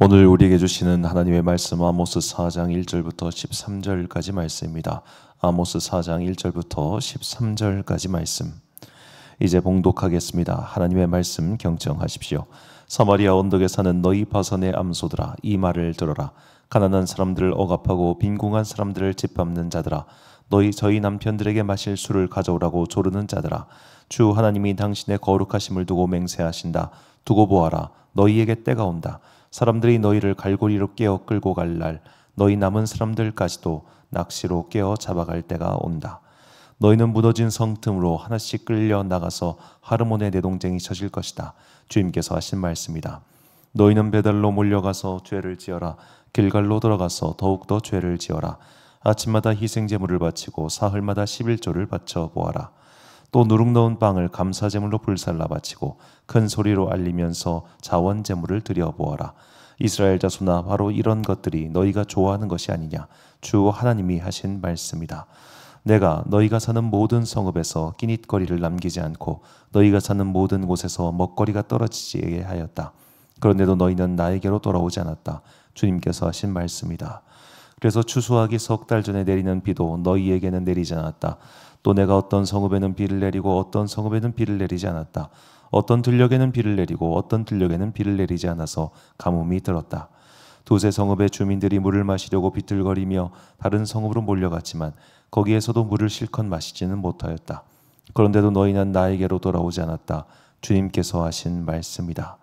오늘 우리에게 주시는 하나님의 말씀 아모스 4장 1절부터 13절까지 말씀입니다. 아모스 4장 1절부터 13절까지 말씀. 이제 봉독하겠습니다. 하나님의 말씀 경청하십시오. 사마리아 언덕에 사는 너희 바선의 암소들아, 이 말을 들어라. 가난한 사람들을 억압하고 빈궁한 사람들을 짓밟는 자들아, 저희 남편들에게 마실 술을 가져오라고 조르는 자들아, 주 하나님이 당신의 거룩하심을 두고 맹세하신다. 두고 보아라, 너희에게 때가 온다. 사람들이 너희를 갈고리로 깨어 끌고 갈 날, 너희 남은 사람들까지도 낚시로 깨어 잡아갈 때가 온다. 너희는 무너진 성 틈으로 하나씩 끌려 나가서 하르몬의 내동쟁이 젖을 것이다. 주님께서 하신 말씀이다. 너희는 베델로 몰려가서 죄를 지어라. 길갈로 들어가서 더욱더 죄를 지어라. 아침마다 희생제물을 바치고 사흘마다 11조를 바쳐 보아라. 또 누룩 넣은 빵을 감사제물로 불살라 바치고 큰 소리로 알리면서 자원제물을 드려보아라. 이스라엘 자손아, 바로 이런 것들이 너희가 좋아하는 것이 아니냐. 주 하나님이 하신 말씀이다. 내가 너희가 사는 모든 성읍에서 끼닛거리를 남기지 않고 너희가 사는 모든 곳에서 먹거리가 떨어지게 하였다. 그런데도 너희는 나에게로 돌아오지 않았다. 주님께서 하신 말씀이다. 그래서 추수하기 3달 전에 내리는 비도 너희에게는 내리지 않았다. 또 내가 어떤 성읍에는 비를 내리고 어떤 성읍에는 비를 내리지 않았다. 어떤 들녘에는 비를 내리고 어떤 들녘에는 비를 내리지 않아서 가뭄이 들었다. 두세 성읍의 주민들이 물을 마시려고 비틀거리며 다른 성읍으로 몰려갔지만 거기에서도 물을 실컷 마시지는 못하였다. 그런데도 너희는 나에게로 돌아오지 않았다. 주님께서 하신 말씀이다.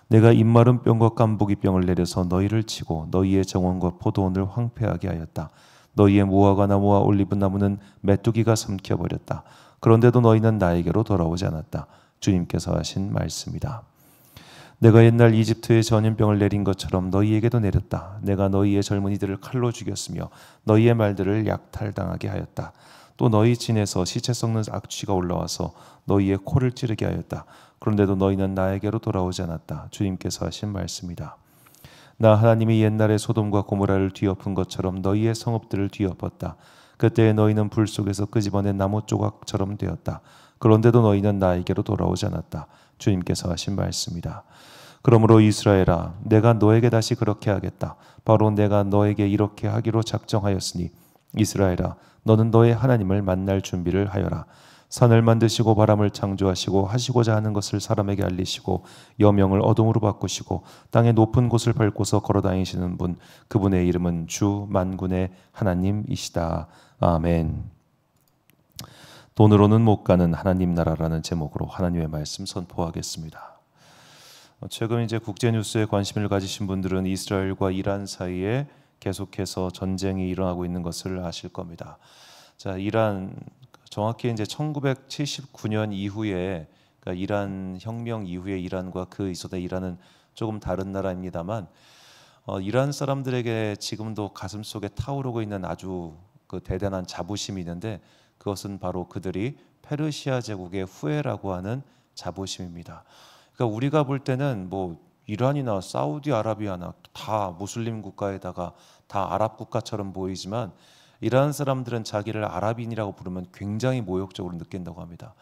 내가 입마른 병과 깐부기 병을 내려서 너희를 치고 너희의 정원과 포도원을 황폐하게 하였다. 너희의 무화과 나무와 올리브 나무는 메뚜기가 삼켜버렸다. 그런데도 너희는 나에게로 돌아오지 않았다. 주님께서 하신 말씀이다. 내가 옛날 이집트에 전염병을 내린 것처럼 너희에게도 내렸다. 내가 너희의 젊은이들을 칼로 죽였으며 너희의 말들을 약탈당하게 하였다. 또 너희 진에서 시체 썩는 악취가 올라와서 너희의 코를 찌르게 하였다. 그런데도 너희는 나에게로 돌아오지 않았다. 주님께서 하신 말씀이다. 나 하나님이 옛날에 소돔과 고모라를 뒤엎은 것처럼 너희의 성읍들을 뒤엎었다. 그때 너희는 불 속에서 끄집어낸 나무 조각처럼 되었다. 그런데도 너희는 나에게로 돌아오지 않았다. 주님께서 하신 말씀이다. 그러므로 이스라엘아, 내가 너에게 다시 그렇게 하겠다. 바로 내가 너에게 이렇게 하기로 작정하였으니 이스라엘아, 너는 너의 하나님을 만날 준비를 하여라. 산을 만드시고 바람을 창조하시고 하시고자 하는 것을 사람에게 알리시고 여명을 어둠으로 바꾸시고 땅의 높은 곳을 밟고서 걸어다니시는 분, 그분의 이름은 주 만군의 하나님이시다. 아멘. 돈으로는 못 가는 하나님 나라라는 제목으로 하나님의 말씀 선포하겠습니다. 최근 이제 국제 뉴스에 관심을 가지신 분들은 이스라엘과 이란 사이에 계속해서 전쟁이 일어나고 있는 것을 아실 겁니다. 자, 이란 정확히 이제 1979년 이후에, 그러니까 이란 혁명 이후에 이란과 그 이전에 이란은 조금 다른 나라입니다만, 이란 사람들에게 지금도 가슴 속에 타오르고 있는 아주 그 대단한 자부심이 있는데, 그것은 바로 그들이 페르시아 제국의 후예라고 하는 자부심입니다. 그러니까 우리가 볼 때는 뭐 이란이나 사우디아라비아나 다 무슬림 국가에다가 다 아랍 국가처럼 보이지만, 이란 사람들은 자기를 아랍인이라고 부르면 굉장히 모욕적으로 느낀다고 합니다.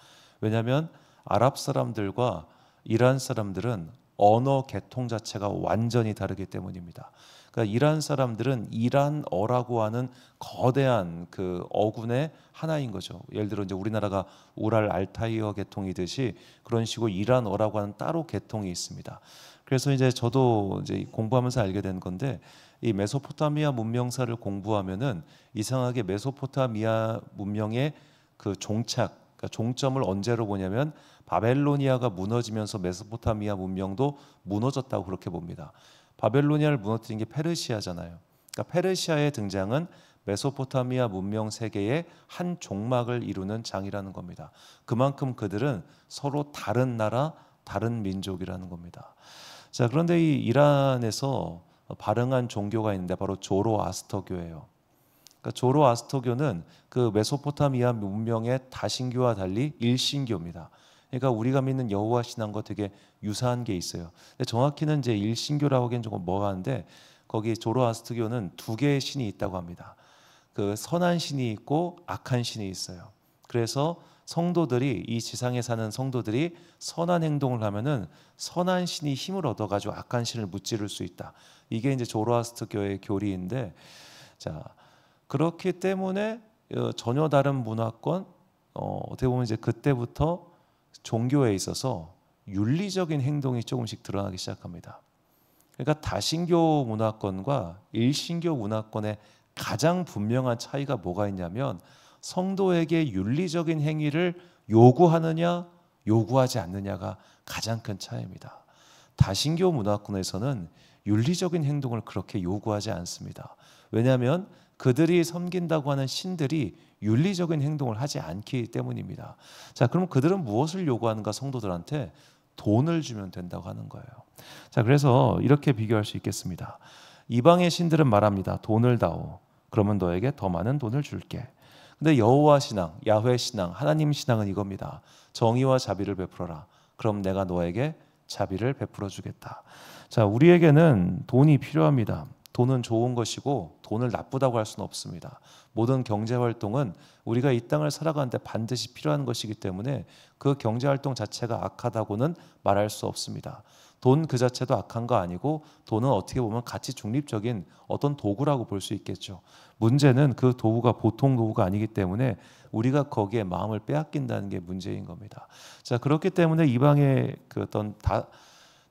왜냐하면 아랍 사람들과 이란 사람들은 언어 계통 자체가 완전히 다르기 때문입니다. 그러니까 이란 사람들은 이란어라고 하는 거대한 그 어군의 하나인 거죠. 예를 들어 이제 우리나라가 우랄 알타이어 계통이듯이 그런 식으로 이란어라고 하는 따로 계통이 있습니다. 그래서 이제 저도 이제 공부하면서 알게 된 건데, 이 메소포타미아 문명사를 공부하면은 이상하게 메소포타미아 문명의 그 종착, 그러니까 종점을 언제로 보냐면 바벨로니아가 무너지면서 메소포타미아 문명도 무너졌다고 그렇게 봅니다. 바벨로니아를 무너뜨린 게 페르시아잖아요. 그러니까 페르시아의 등장은 메소포타미아 문명 세계의 한 종막을 이루는 장이라는 겁니다. 그만큼 그들은 서로 다른 나라, 다른 민족이라는 겁니다. 자, 그런데 이 이란에서 발흥한 종교가 있는데 바로 조로아스터교예요. 그러니까 조로아스터교는 그 메소포타미아 문명의 다신교와 달리 일신교입니다. 그러니까 우리가 믿는 여호와 신앙과 되게 유사한 게 있어요. 근데 정확히는 이제 일신교라고 하기엔 조금 뭐하는데, 거기 조로아스터교는 두 개의 신이 있다고 합니다. 그 선한 신이 있고 악한 신이 있어요. 그래서 성도들이, 이 지상에 사는 성도들이 선한 행동을 하면은 선한 신이 힘을 얻어가지고 악한 신을 무찌를 수 있다. 이게 이제 조로아스터교의 교리인데, 자, 그렇기 때문에 전혀 다른 문화권, 어떻게 보면 이제 그때부터 종교에 있어서 윤리적인 행동이 조금씩 드러나기 시작합니다. 그러니까 다신교 문화권과 일신교 문화권의 가장 분명한 차이가 뭐가 있냐면, 성도에게 윤리적인 행위를 요구하느냐 요구하지 않느냐가 가장 큰 차이입니다. 다신교 문화권에서는 윤리적인 행동을 그렇게 요구하지 않습니다. 왜냐하면 그들이 섬긴다고 하는 신들이 윤리적인 행동을 하지 않기 때문입니다. 자, 그럼 그들은 무엇을 요구하는가? 성도들한테 돈을 주면 된다고 하는 거예요. 자, 그래서 이렇게 비교할 수 있겠습니다. 이방의 신들은 말합니다. 돈을 다오. 그러면 너에게 더 많은 돈을 줄게. 근데 여호와 신앙, 야훼 신앙, 하나님 신앙은 이겁니다. 정의와 자비를 베풀어라. 그럼 내가 너에게 자비를 베풀어 주겠다. 자, 우리에게는 돈이 필요합니다. 돈은 좋은 것이고 돈을 나쁘다고 할 수는 없습니다. 모든 경제활동은 우리가 이 땅을 살아가는데 반드시 필요한 것이기 때문에 그 경제활동 자체가 악하다고는 말할 수 없습니다. 돈 그 자체도 악한 거 아니고, 돈은 어떻게 보면 가치 중립적인 어떤 도구라고 볼 수 있겠죠. 문제는 그 도구가 보통 도구가 아니기 때문에 우리가 거기에 마음을 빼앗긴다는 게 문제인 겁니다. 자, 그렇기 때문에 이방의 그 어떤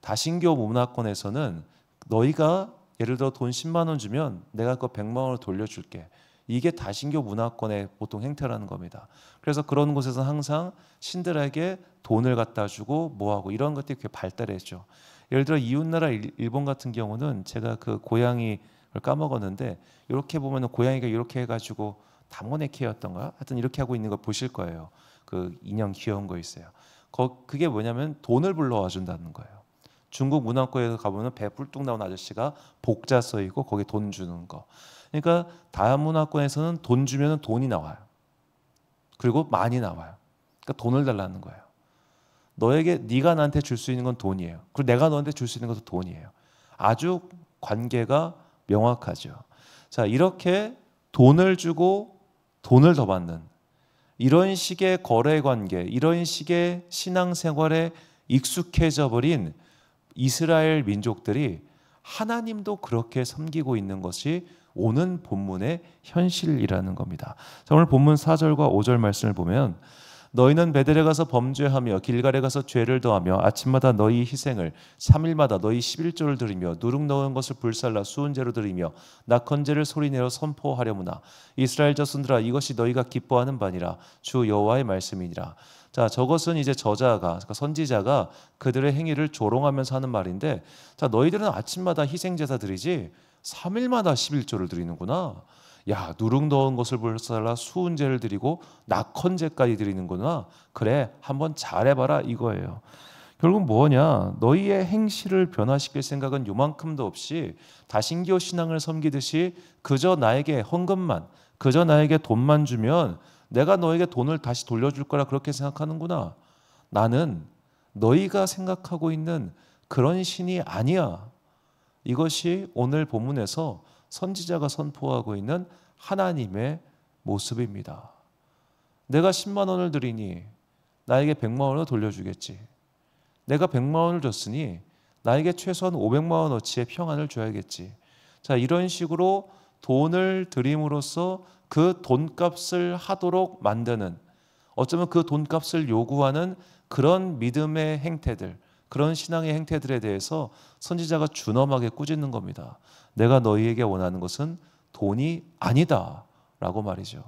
다신교 문화권에서는 너희가 예를 들어 돈 10만 원 주면 내가 그 100만 원을 돌려줄게. 이게 다신교 문화권의 보통 행태라는 겁니다. 그래서 그런 곳에서 항상 신들에게 돈을 갖다 주고 뭐하고 이런 것들이 꽤 발달했죠. 예를 들어 이웃나라 일본 같은 경우는, 제가 그 고양이를 까먹었는데, 이렇게 보면 고양이가 이렇게 해가지고 다모네키였던가 하여튼 이렇게 하고 있는 거 보실 거예요. 그 인형 귀여운 거 있어요. 그게 뭐냐면 돈을 불러와 준다는 거예요. 중국 문화권에 가보면 배 뿔뚝 나온 아저씨가 복자 써 있고 거기에 돈 주는 거. 그러니까 다문화권에서는 돈 주면 돈이 나와요. 그리고 많이 나와요. 그러니까 돈을 달라는 거예요. 네가 나한테 줄 수 있는 건 돈이에요. 그리고 내가 너한테 줄 수 있는 것도 돈이에요. 아주 관계가 명확하죠. 자, 이렇게 돈을 주고 돈을 더 받는 이런 식의 거래 관계, 이런 식의 신앙생활에 익숙해져 버린 이스라엘 민족들이 하나님도 그렇게 섬기고 있는 것이 오는 본문의 현실이라는 겁니다. 자, 오늘 본문 4절과 5절 말씀을 보면, 너희는 베델에 가서 범죄하며 길갈에 가서 죄를 더하며 아침마다 너희 희생을 3일마다 너희 11조를 드리며 누룩 넣은 것을 불살라 수은제로 드리며 낙헌제를 소리내어 선포하려무나 이스라엘 자손들아, 이것이 너희가 기뻐하는 바니라. 주 여호와의 말씀이니라. 자, 저것은 이제 저자가, 그러니까 선지자가 그들의 행위를 조롱하면서 하는 말인데, 자, 너희들은 아침마다 희생제사 드리지 3일마다 11조를 드리는구나. 야, 누룩 넣은 것을 불살라 수은제를 드리고 낙헌제까지 드리는구나. 그래, 한번 잘해봐라 이거예요. 결국 뭐냐, 너희의 행실을 변화시킬 생각은 요만큼도 없이 다신교 신앙을 섬기듯이 그저 나에게 헌금만, 그저 나에게 돈만 주면 내가 너에게 돈을 다시 돌려줄 거라 그렇게 생각하는구나. 나는 너희가 생각하고 있는 그런 신이 아니야. 이것이 오늘 본문에서 선지자가 선포하고 있는 하나님의 모습입니다. 내가 10만 원을 드리니 나에게 100만 원을 돌려주겠지. 내가 100만 원을 줬으니 나에게 최소한 500만 원어치의 평안을 줘야겠지. 자, 이런 식으로 돈을 드림으로써 그 돈값을 하도록 만드는, 어쩌면 그 돈값을 요구하는 그런 믿음의 행태들, 그런 신앙의 행태들에 대해서 선지자가 준엄하게 꾸짖는 겁니다. 내가 너희에게 원하는 것은 돈이 아니다 라고 말이죠.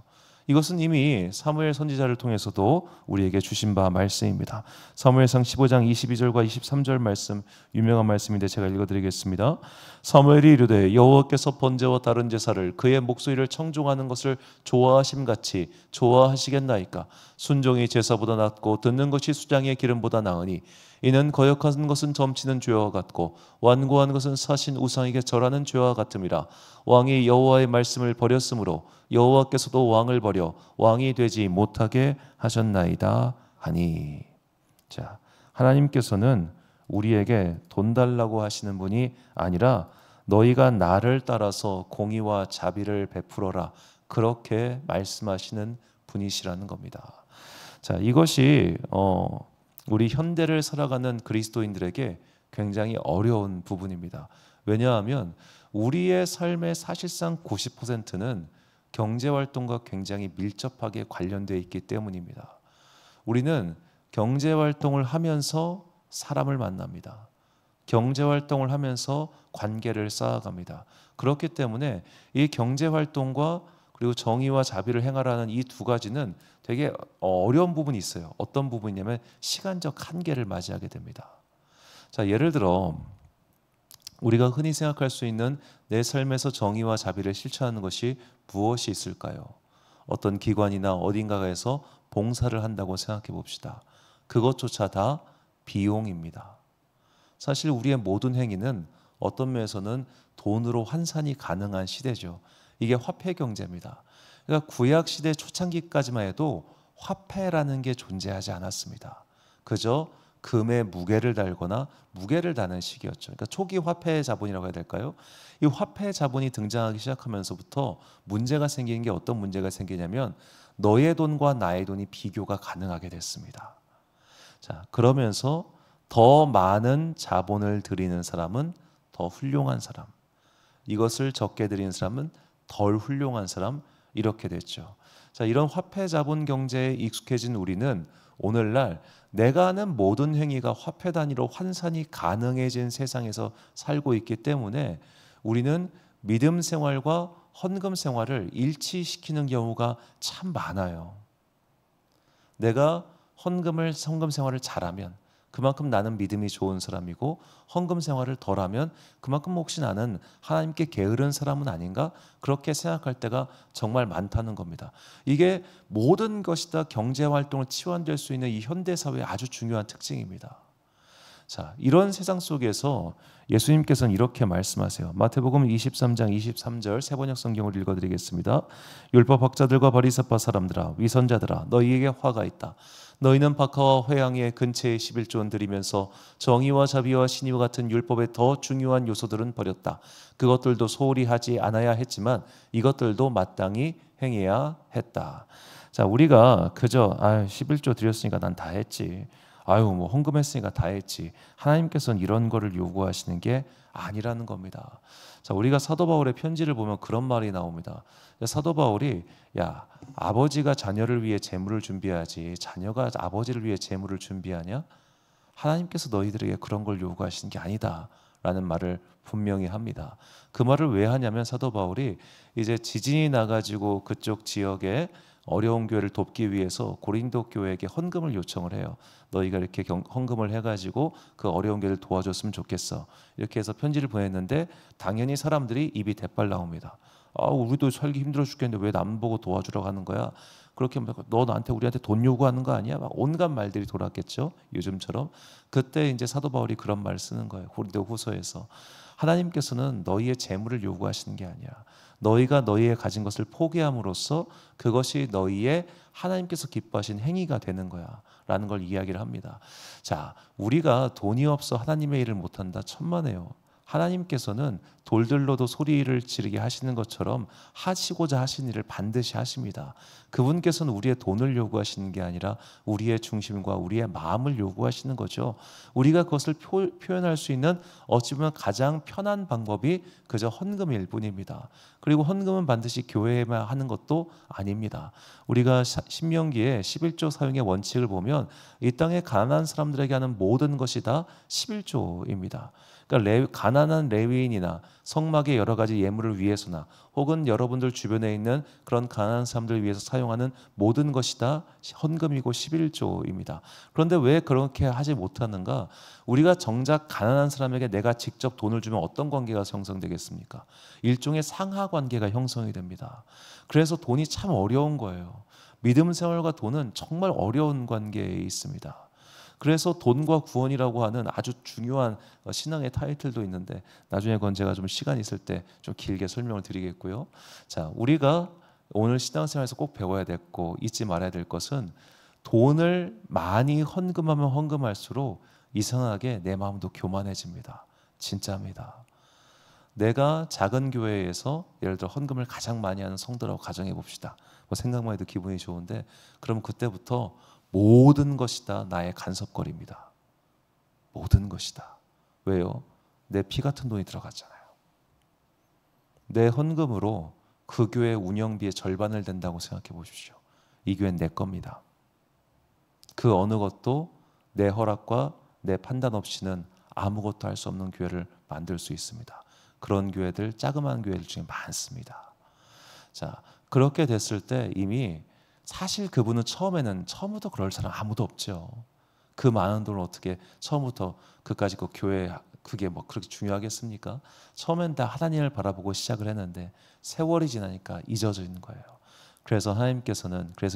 이것은 이미 사무엘 선지자를 통해서도 우리에게 주신 바 말씀입니다. 사무엘상 15장 22절과 23절 말씀, 유명한 말씀인데 제가 읽어드리겠습니다. 사무엘이 이르되 여호와께서 번제와 다른 제사를 그의 목소리를 청종하는 것을 좋아하심같이 좋아하시겠나이까. 순종이 제사보다 낫고 듣는 것이 수장의 기름보다 나으니 이는 거역한 것은 점치는 죄와 같고 완고한 것은 사신 우상에게 절하는 죄와 같음이라. 왕이 여호와의 말씀을 버렸으므로 여호와께서도 왕을 버려 왕이 되지 못하게 하셨나이다 하니. 자, 하나님께서는 우리에게 돈 달라고 하시는 분이 아니라 너희가 나를 따라서 공의와 자비를 베풀어라, 그렇게 말씀하시는 분이시라는 겁니다. 자, 이것이 우리 현대를 살아가는 그리스도인들에게 굉장히 어려운 부분입니다. 왜냐하면 우리의 삶의 사실상 90%는 경제활동과 굉장히 밀접하게 관련되어 있기 때문입니다. 우리는 경제활동을 하면서 사람을 만납니다. 경제활동을 하면서 관계를 쌓아갑니다. 그렇기 때문에 이 경제활동과 그리고 정의와 자비를 행하라는 이 두 가지는 되게 어려운 부분이 있어요. 어떤 부분이냐면 시간적 한계를 맞이하게 됩니다. 자, 예를 들어 우리가 흔히 생각할 수 있는 내 삶에서 정의와 자비를 실천하는 것이 무엇이 있을까요? 어떤 기관이나 어딘가에서 봉사를 한다고 생각해 봅시다. 그것조차 다 비용입니다. 사실 우리의 모든 행위는 어떤 면에서는 돈으로 환산이 가능한 시대죠. 이게 화폐 경제입니다. 그러니까 구약 시대 초창기까지만 해도 화폐라는 게 존재하지 않았습니다. 그저 금에 무게를 달거나 무게를 다는 시기였죠. 그러니까 초기 화폐 자본이라고 해야 될까요? 이 화폐 자본이 등장하기 시작하면서부터 문제가 생기는 게 어떤 문제가 생기냐면 너의 돈과 나의 돈이 비교가 가능하게 됐습니다. 자, 그러면서 더 많은 자본을 들이는 사람은 더 훌륭한 사람, 이것을 적게 들이는 사람은 덜 훌륭한 사람, 이렇게 됐죠. 자, 이런 화폐 자본 경제에 익숙해진 우리는 오늘날 내가 하는 모든 행위가 화폐 단위로 환산이 가능해진 세상에서 살고 있기 때문에 우리는 믿음 생활과 헌금 생활을 일치시키는 경우가 참 많아요. 내가 헌금 생활을 잘하면 그만큼 나는 믿음이 좋은 사람이고, 헌금 생활을 덜하면 그만큼 혹시 나는 하나님께 게으른 사람은 아닌가, 그렇게 생각할 때가 정말 많다는 겁니다. 이게 모든 것이 다 경제활동을 치환될 수 있는 이 현대사회의 아주 중요한 특징입니다. 자, 이런 세상 속에서 예수님께서는 이렇게 말씀하세요. 마태복음 23장 23절 세번역 성경을 읽어드리겠습니다. 율법학자들과 바리새파 사람들아, 위선자들아, 너희에게 화가 있다. 너희는 박하와 회양의 근처에 11조원 드리면서 정의와 자비와 신의와 같은 율법의 더 중요한 요소들은 버렸다. 그것들도 소홀히 하지 않아야 했지만 이것들도 마땅히 행해야 했다. 자, 우리가 그저 11조 드렸으니까 난 다 했지, 뭐 헌금했으니까 다 했지, 하나님께서는 이런 거를 요구하시는 게 아니라는 겁니다. 자, 우리가 사도 바울의 편지를 보면 그런 말이 나옵니다. 사도 바울이 아버지가 자녀를 위해 재물을 준비하지 자녀가 아버지를 위해 재물을 준비하냐? 하나님께서 너희들에게 그런 걸 요구하시는 게 아니다 라는 말을 분명히 합니다. 그 말을 왜 하냐면 사도 바울이 이제 지진이 나가지고 그쪽 지역에 어려운 교회를 돕기 위해서 고린도 교회에게 헌금을 요청을 해요. 너희가 이렇게 헌금을 해가지고 그 어려운 교회를 도와줬으면 좋겠어. 이렇게 해서 편지를 보냈는데 당연히 사람들이 입이 대빨 나옵니다. 우리도 살기 힘들어 죽겠는데 왜 남 보고 도와주라고 하는 거야? 그렇게 하면 너 나한테 우리한테 돈 요구하는 거 아니야? 막 온갖 말들이 돌았겠죠. 요즘처럼. 그때 이제 사도 바울이 그런 말 쓰는 거예요. 고린도 후서에서 하나님께서는 너희의 재물을 요구하시는 게 아니야. 너희가 너희의 가진 것을 포기함으로써 그것이 너희의 하나님께서 기뻐하신 행위가 되는 거야 라는 걸 이야기를 합니다. 자, 우리가 돈이 없어 하나님의 일을 못한다, 천만에요. 하나님께서는 돌들로도 소리를 지르게 하시는 것처럼 하시고자 하신 일을 반드시 하십니다. 그분께서는 우리의 돈을 요구하시는 게 아니라 우리의 중심과 우리의 마음을 요구하시는 거죠. 우리가 그것을 표현할 수 있는 어찌 보면 가장 편한 방법이 그저 헌금일 뿐입니다. 그리고 헌금은 반드시 교회에만 하는 것도 아닙니다. 우리가 신명기에 11조 사용의 원칙을 보면 이 땅에 가난한 사람들에게 하는 모든 것이 다 11조입니다. 그러니까 가난한 레위인이나 성막의 여러 가지 예물을 위해서나 혹은 여러분들 주변에 있는 그런 가난한 사람들을 위해서 사용하는 모든 것이 다 헌금이고 11조입니다. 그런데 왜 그렇게 하지 못하는가? 우리가 정작 가난한 사람에게 내가 직접 돈을 주면 어떤 관계가 형성되겠습니까? 일종의 상하 관계가 형성이 됩니다. 그래서 돈이 참 어려운 거예요. 믿음 생활과 돈은 정말 어려운 관계에 있습니다. 그래서 돈과 구원이라고 하는 아주 중요한 신앙의 타이틀도 있는데 나중에 그건 제가 좀 시간 있을 때 좀 길게 설명을 드리겠고요. 자, 우리가 오늘 신앙생활에서 꼭 배워야 됐고 잊지 말아야 될 것은 돈을 많이 헌금하면 헌금할수록 이상하게 내 마음도 교만해집니다. 진짜입니다. 내가 작은 교회에서 예를 들어 헌금을 가장 많이 하는 성도라고 가정해 봅시다. 생각만 해도 기분이 좋은데 그럼 그때부터 모든 것이 다 나의 간섭거리입니다. 모든 것이 다. 왜요? 내 피 같은 돈이 들어갔잖아요. 내 헌금으로 그 교회 운영비의 절반을 댄다고 생각해 보십시오. 이 교회는 내 겁니다. 그 어느 것도 내 허락과 내 판단 없이는 아무것도 할 수 없는 교회를 만들 수 있습니다. 그런 교회들, 자그마한 교회들 중에 많습니다. 자, 그렇게 됐을 때 이미 사실 그분은 처음부터 그럴 사람 아무도 없죠. 그 많은 돈을 어떻게 처음부터 그까지 그 교회, 그게 뭐 그렇게 중요하겠습니까? 처음엔 다 하나님을 바라보고 시작을 했는데 세월이 지나니까 잊어져 있는 거예요. 그래서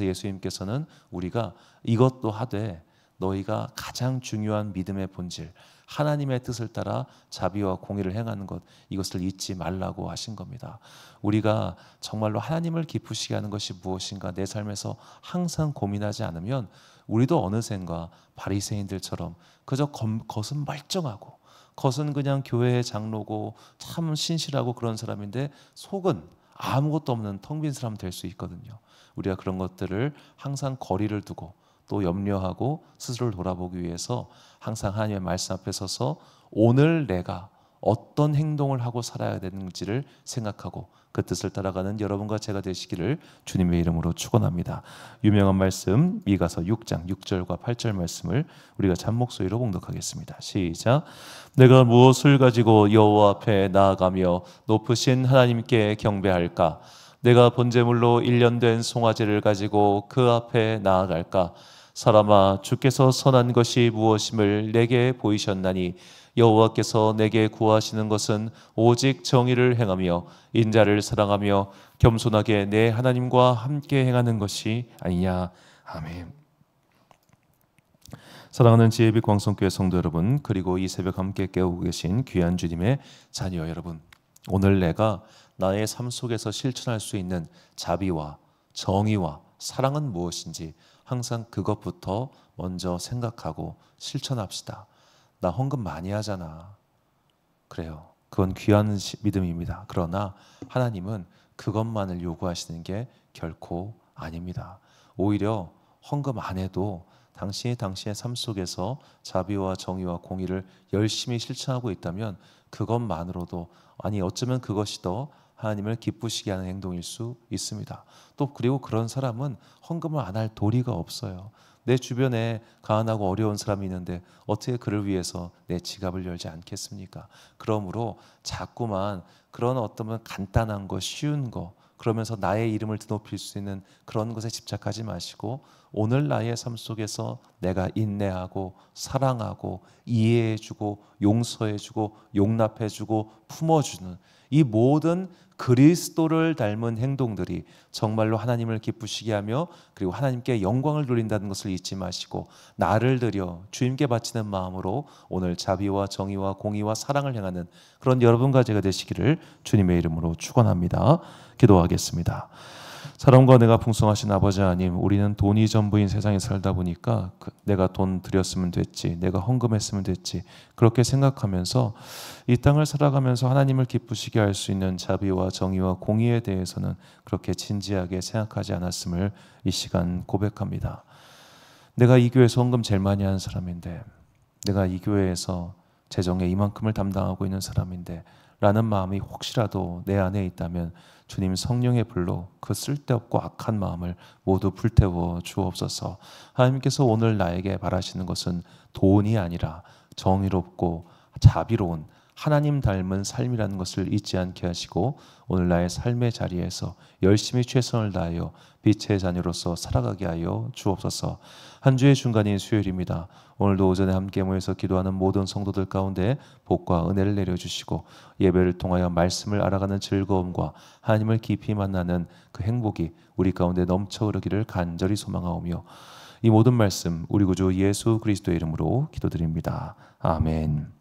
예수님께서는 우리가 이것도 하되 너희가 가장 중요한 믿음의 본질, 하나님의 뜻을 따라 자비와 공의를 행하는 것, 이것을 잊지 말라고 하신 겁니다. 우리가 정말로 하나님을 기쁘시게 하는 것이 무엇인가 내 삶에서 항상 고민하지 않으면 우리도 어느샌가 바리새인들처럼 그저 겉은 멀쩡하고 겉은 그냥 교회의 장로고 참 신실하고 그런 사람인데 속은 아무것도 없는 텅 빈 사람 될 수 있거든요. 우리가 그런 것들을 항상 거리를 두고 또 염려하고 스스로를 돌아보기 위해서 항상 하나님의 말씀 앞에 서서 오늘 내가 어떤 행동을 하고 살아야 되는지를 생각하고 그 뜻을 따라가는 여러분과 제가 되시기를 주님의 이름으로 축원합니다. 유명한 말씀 미가서 6장 6절과 8절 말씀을 우리가 잠목소리로 봉독하겠습니다. 시작. 내가 무엇을 가지고 여호와 앞에 나아가며 높으신 하나님께 경배할까? 내가 번제물로 1년 된 송아지를 가지고 그 앞에 나아갈까? 사람아, 주께서 선한 것이 무엇임을 내게 보이셨나니 여호와께서 내게 구하시는 것은 오직 정의를 행하며 인자를 사랑하며 겸손하게 내 하나님과 함께 행하는 것이 아니냐. 아멘. 사랑하는 지혜빛 광성교회 성도 여러분, 그리고 이 새벽 함께 깨우고 계신 귀한 주님의 자녀 여러분, 오늘 내가 나의 삶 속에서 실천할 수 있는 자비와 정의와 사랑은 무엇인지 항상 그것부터 먼저 생각하고 실천합시다. 나 헌금 많이 하잖아. 그래요. 그건 귀한 믿음입니다. 그러나 하나님은 그것만을 요구하시는 게 결코 아닙니다. 오히려 헌금 안 해도 당신의 삶 속에서 자비와 정의와 공의를 열심히 실천하고 있다면 그것만으로도, 아니 어쩌면 그것이 더 하나님을 기쁘시게 하는 행동일 수 있습니다. 또 그리고 그런 사람은 헌금을 안 할 도리가 없어요. 내 주변에 가난하고 어려운 사람이 있는데 어떻게 그를 위해서 내 지갑을 열지 않겠습니까? 그러므로 자꾸만 그런 어떤 간단한 거, 쉬운 거, 그러면서 나의 이름을 드높일 수 있는 그런 것에 집착하지 마시고 오늘 나의 삶 속에서 내가 인내하고 사랑하고 이해해주고 용서해주고 용납해주고 품어주는 이 모든 그리스도를 닮은 행동들이 정말로 하나님을 기쁘시게 하며 그리고 하나님께 영광을 돌린다는 것을 잊지 마시고 나를 드려 주님께 바치는 마음으로 오늘 자비와 정의와 공의와 사랑을 행하는 그런 여러분과 제가 되시기를 주님의 이름으로 축원합니다. 기도하겠습니다. 사랑과 내가 풍성하신 아버지 하나님, 우리는 돈이 전부인 세상에 살다 보니까 내가 돈 들였으면 됐지, 내가 헌금했으면 됐지, 그렇게 생각하면서 이 땅을 살아가면서 하나님을 기쁘시게 할 수 있는 자비와 정의와 공의에 대해서는 그렇게 진지하게 생각하지 않았음을 이 시간 고백합니다. 내가 이 교회에서 헌금 제일 많이 하는 사람인데, 내가 이 교회에서 재정에 이만큼을 담당하고 있는 사람인데 라는 마음이 혹시라도 내 안에 있다면 주님 성령의 불로 그 쓸데없고 악한 마음을 모두 불태워 주옵소서. 하나님께서 오늘 나에게 바라시는 것은 돈이 아니라 정의롭고 자비로운 하나님 닮은 삶이라는 것을 잊지 않게 하시고 오늘 나의 삶의 자리에서 열심히 최선을 다하여 빛의 자녀로서 살아가게 하여 주옵소서. 한 주의 중간인 수요일입니다. 오늘도 오전에 함께 모여서 기도하는 모든 성도들 가운데 복과 은혜를 내려주시고 예배를 통하여 말씀을 알아가는 즐거움과 하나님을 깊이 만나는 그 행복이 우리 가운데 넘쳐 흐르기를 간절히 소망하오며 이 모든 말씀 우리 구주 예수 그리스도의 이름으로 기도드립니다. 아멘.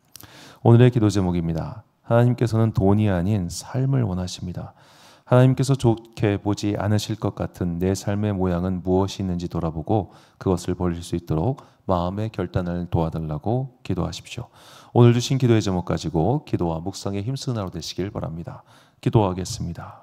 오늘의 기도 제목입니다. 하나님께서는 돈이 아닌 삶을 원하십니다. 하나님께서 좋게 보지 않으실 것 같은 내 삶의 모양은 무엇이 있는지 돌아보고 그것을 버릴 수 있도록 마음의 결단을 도와달라고 기도하십시오. 오늘 주신 기도의 제목 가지고 기도와 묵상에 힘쓰는 하루 되시길 바랍니다. 기도하겠습니다.